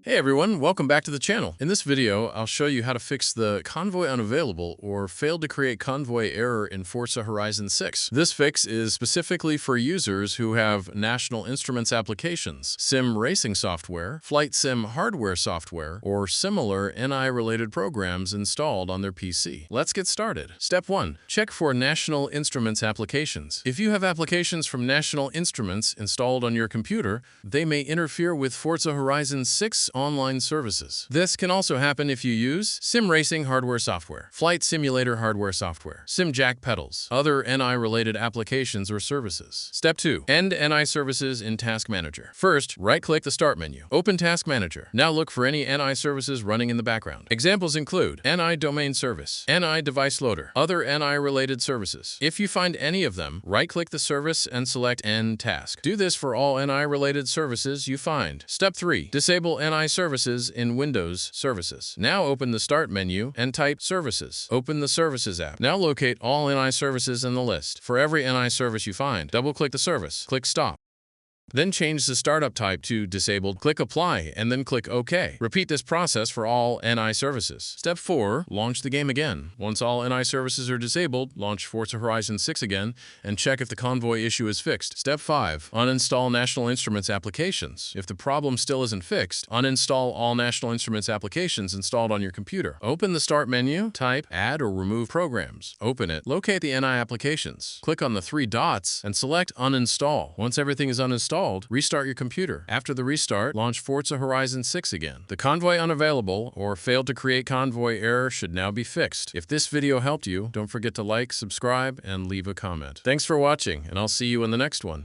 Hey everyone, welcome back to the channel. In this video, I'll show you how to fix the Convoy Unavailable or Failed to Create Convoy error in Forza Horizon 6. This fix is specifically for users who have National Instruments applications, sim racing software, flight sim hardware software, or similar NI-related programs installed on their PC. Let's get started. Step 1. Check for National Instruments applications. If you have applications from National Instruments installed on your computer, they may interfere with Forza Horizon 6 online services. This can also happen if you use sim racing hardware software, flight simulator hardware software, sim jack pedals, other NI-related applications or services. Step 2. End NI services in Task Manager. First, right-click the Start menu. Open Task Manager. Now look for any NI services running in the background. Examples include NI Domain Service, NI Device Loader, other NI-related services. If you find any of them, right-click the service and select End Task. Do this for all NI-related services you find. Step 3. Disable NI services in Windows Services. Now open the Start menu and type Services. Open the Services app. Now locate all NI services in the list. For every NI service you find, double-click the service. Click Stop. Then change the startup type to Disabled, click Apply, and then click OK. Repeat this process for all NI services. Step 4. Launch the game again. Once all NI services are disabled, launch Forza Horizon 6 again and check if the Convoy issue is fixed. Step 5. Uninstall National Instruments applications. If the problem still isn't fixed, uninstall all National Instruments applications installed on your computer. Open the Start menu, type Add or Remove Programs. Open it, locate the NI applications. Click on the 3 dots and select Uninstall. Once everything is uninstalled, restart your computer. After the restart, launch Forza Horizon 6 again. The Convoy Unavailable or Failed to Create Convoy error should now be fixed. If this video helped you, don't forget to like, subscribe, and leave a comment. Thanks for watching, and I'll see you in the next one.